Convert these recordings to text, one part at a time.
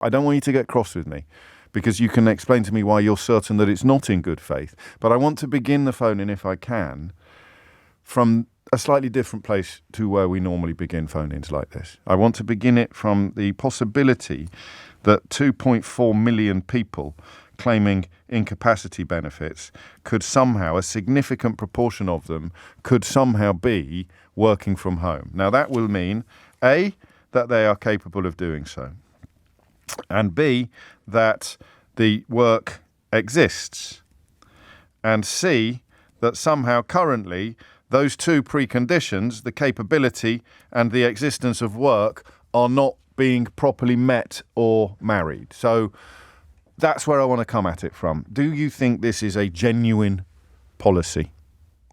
I don't want you to get cross with me, because you can explain to me why you're certain that it's not in good faith. But I want to begin the phone-in, if I can, from a slightly different place to where we normally begin phone-ins like this. I want to begin it from the possibility that 2.4 million people claiming incapacity benefits could somehow, a significant proportion of them, could somehow be working from home. Now, that will mean, A, that they are capable of doing so, and B, that the work exists, and C, that somehow currently those two preconditions, the capability and the existence of work, are not being properly met or married. So that's where I want to come at it from. Do you think this is a genuine policy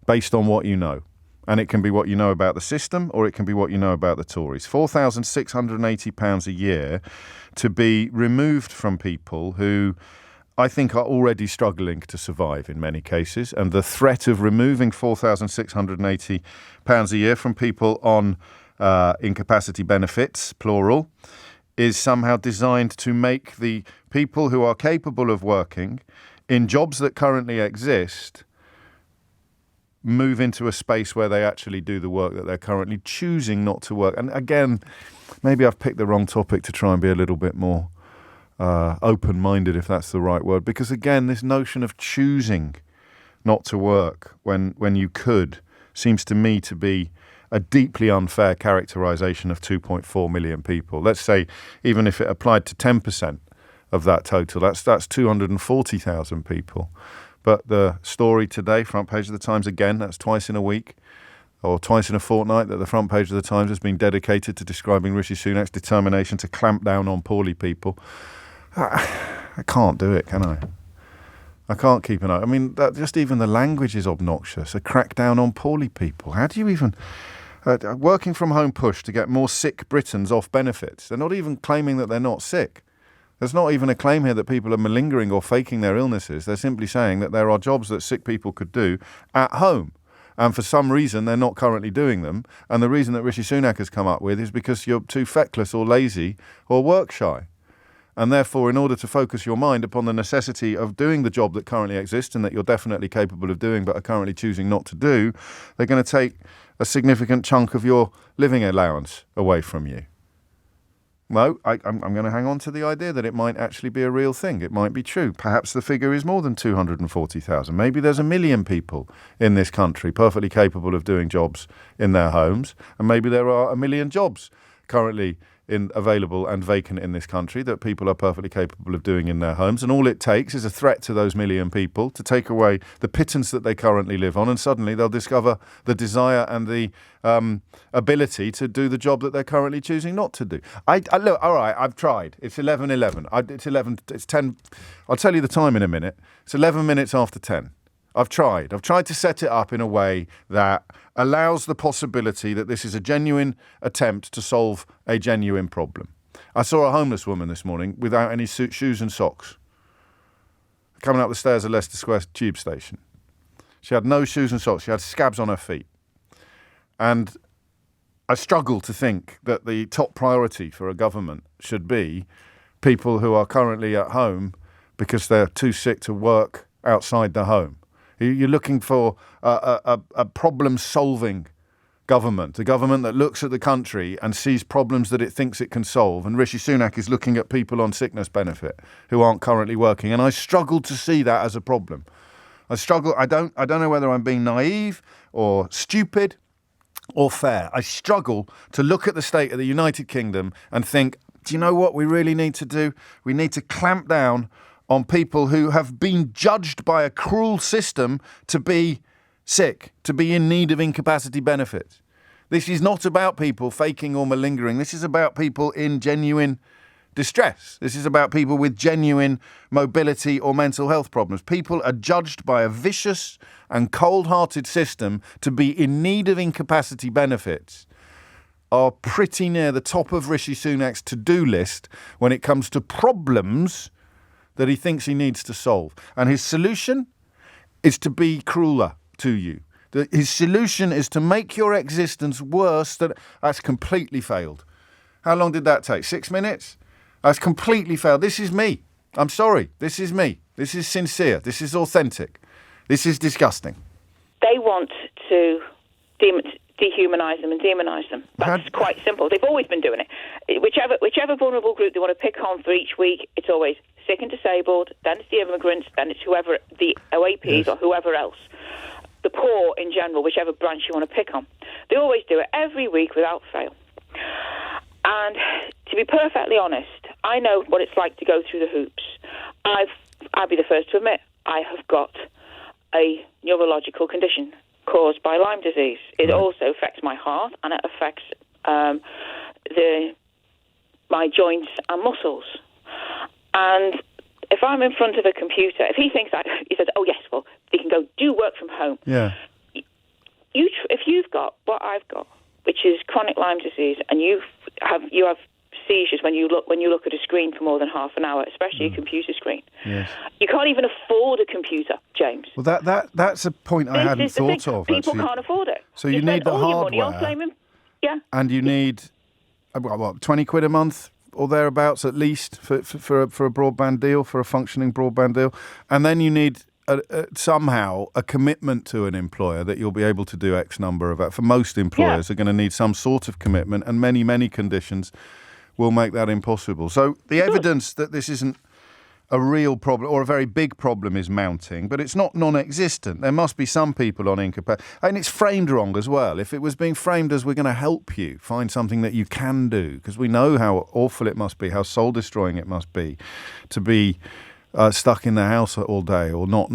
based on what you know? And it can be what you know about the system, or it can be what you know about the Tories. £4,680 a year to be removed from people who I think are already struggling to survive in many cases. And the threat of removing £4,680 a year from people on incapacity benefits, plural, is somehow designed to make the people who are capable of working in jobs that currently exist move into a space where they actually do the work that they're currently choosing not to work. And again, maybe I've picked the wrong topic to try and be a little bit more open-minded, if that's the right word, because again, this notion of choosing not to work when you could seems to me to be a deeply unfair characterization of 2.4 million people. Let's say, even if it applied to 10% of that total, that's 240,000 people. But the story today, front page of the Times again, that's twice in a week or twice in a fortnight that the front page of the Times has been dedicated to describing Rishi Sunak's determination to clamp down on poorly people. I can't do it, can I? I can't keep an eye. I mean, just even the language is obnoxious. A crackdown on poorly people. How do you even... working from home push to get more sick Britons off benefits. They're not even claiming that they're not sick. There's not even a claim here that people are malingering or faking their illnesses. They're simply saying that there are jobs that sick people could do at home. And for some reason, they're not currently doing them. And the reason that Rishi Sunak has come up with is because you're too feckless or lazy or work shy. And therefore, in order to focus your mind upon the necessity of doing the job that currently exists and that you're definitely capable of doing but are currently choosing not to do, they're going to take a significant chunk of your living allowance away from you. No, I'm going to hang on to the idea that it might actually be a real thing. It might be true. Perhaps the figure is more than 240,000. Maybe there's 1 million people in this country perfectly capable of doing jobs in their homes. And maybe there are 1 million jobs currently available and vacant in this country that people are perfectly capable of doing in their homes. And all it takes is a threat to those 1 million people to take away the pittance that they currently live on, and suddenly they'll discover the desire and the ability to do the job that they're currently choosing not to do. Look, all right, I've tried. It's 11:11. It's 10. I'll tell you the time in a minute. It's 11 minutes after 10. I've tried to set it up in a way that allows the possibility that this is a genuine attempt to solve a genuine problem. I saw a homeless woman this morning without any shoes and socks coming up the stairs at Leicester Square tube station. She had no shoes and socks. She had scabs on her feet. And I struggle to think that the top priority for a government should be people who are currently at home because they're too sick to work outside the home. You're looking for a problem-solving government, a government that looks at the country and sees problems that it thinks it can solve. And Rishi Sunak is looking at people on sickness benefit who aren't currently working. And I struggle to see that as a problem. I don't know whether I'm being naive or stupid or fair. I struggle to look at the state of the United Kingdom and think, do you know what we really need to do? We need to clamp down on people who have been judged by a cruel system to be sick, to be in need of incapacity benefits. This is not about people faking or malingering. This is about people in genuine distress. This is about people with genuine mobility or mental health problems. People are judged by a vicious and cold-hearted system to be in need of incapacity benefits are pretty near the top of Rishi Sunak's to-do list when it comes to problems that he thinks he needs to solve. And his solution is to be crueler to you. His solution is to make your existence worse. That's completely failed. How long did that take? 6 minutes? That's completely failed. This is me. I'm sorry. This is me. This is sincere. This is authentic. This is disgusting. They want to dehumanise them and demonise them. That's quite simple. They've always been doing it. Whichever vulnerable group they want to pick on for each week, it's always sick and disabled, then it's the immigrants, then it's whoever, the OAPs or whoever else. The poor in general, whichever branch you want to pick on. They always do it every week without fail. And to be perfectly honest, I know what it's like to go through the hoops. I'll be the first to admit, I have got a neurological condition caused by Lyme disease. It also affects my heart, and it affects my joints and muscles. And if I'm in front of a computer, if he thinks he says, "Oh yes, well, he can go do work from home." Yeah. If you've got what I've got, which is chronic Lyme disease, and you have seizures when you look at a screen for more than half an hour, especially a computer screen. Yes. You can't even afford a computer, James. Well, that's a point I hadn't thought of. People actually. can't afford it. So you need the hardware. And you need what, 20 quid a month or thereabouts at least for a broadband deal, for a functioning broadband deal, and then you need somehow a commitment to an employer that you'll be able to do X number of. For most employers, are going to need some sort of commitment, and many conditions will make that impossible. So the evidence that this isn't a real problem or a very big problem is mounting, but it's not non-existent. There must be some people on incapacity, and it's framed wrong as well. If it was being framed as we're going to help you find something that you can do, because we know how awful it must be, how soul-destroying it must be to be stuck in the house all day, or not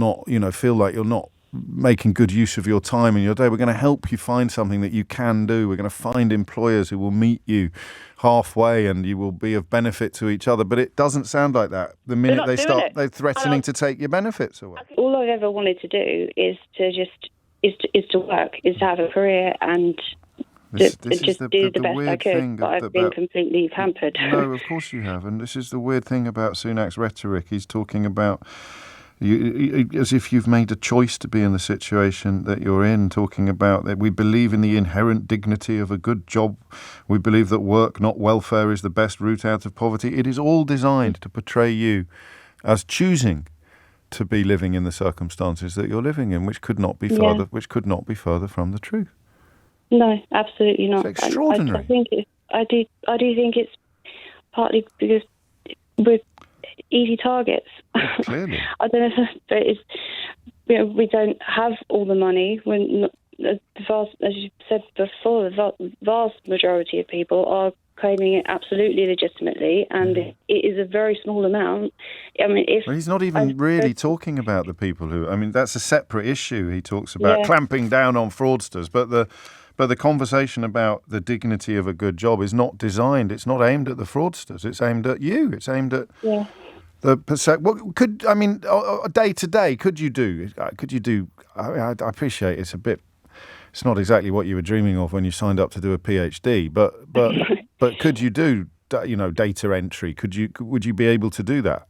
feel like you're not making good use of your time in your day. We're going to help you find something that you can do. We're going to find employers who will meet you halfway, and you will be of benefit to each other. But it doesn't sound like that. The minute they're threatening to take your benefits away. All I've ever wanted to do is to work, is to have a career, and just do the best I could, but I've been completely hampered. No, of course you have. And this is the weird thing about Sunak's rhetoric. He's talking about you as if you've made a choice to be in the situation that you're in, talking about that we believe in the inherent dignity of a good job. We believe that work, not welfare, is the best route out of poverty. It is all designed to portray you as choosing to be living in the circumstances that you're living in, which could not be further from the truth. No, absolutely not. It's extraordinary. I do think it's partly because we're easy targets. Clearly. I don't know, but we don't have all the money. As you said before, the vast majority of people are claiming it absolutely legitimately, and it is a very small amount. I mean, he's not even really talking about the people who. I mean, that's a separate issue. He talks about clamping down on fraudsters, but the conversation about the dignity of a good job is not designed. It's not aimed at the fraudsters. It's aimed at you. It's aimed at the what could day to day? Could you do? I appreciate it's a bit. It's not exactly what you were dreaming of when you signed up to do a PhD, but could you do data entry? Would you be able to do that?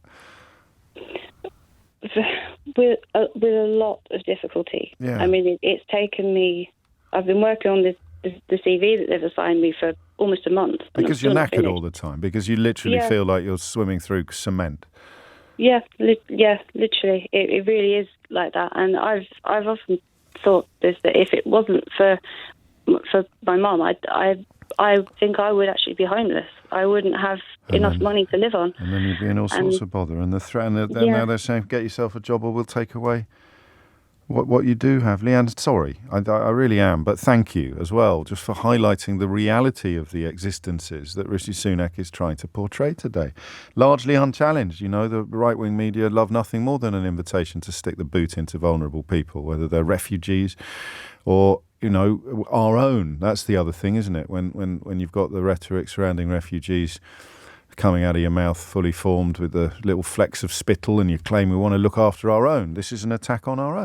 With a lot of difficulty. Yeah. I mean, it's taken me. I've been working on the CV that they've assigned me for almost a month. Because you're knackered all the time. Because you literally feel like you're swimming through cement. Yeah, literally, it really is like that. And I've often thought that if it wasn't for my mum, I think I would actually be homeless. I wouldn't have enough money to live on. And then you'd be in all sorts of bother. And the threat, now they're saying, get yourself a job or we'll take away what you do have. Leanne, sorry, I really am, but thank you as well, just for highlighting the reality of the existences that Rishi Sunak is trying to portray today. Largely unchallenged. The right-wing media love nothing more than an invitation to stick the boot into vulnerable people, whether they're refugees or our own. That's the other thing, isn't it? When you've got the rhetoric surrounding refugees coming out of your mouth fully formed with the little flecks of spittle, and you claim we want to look after our own. This is an attack on our own.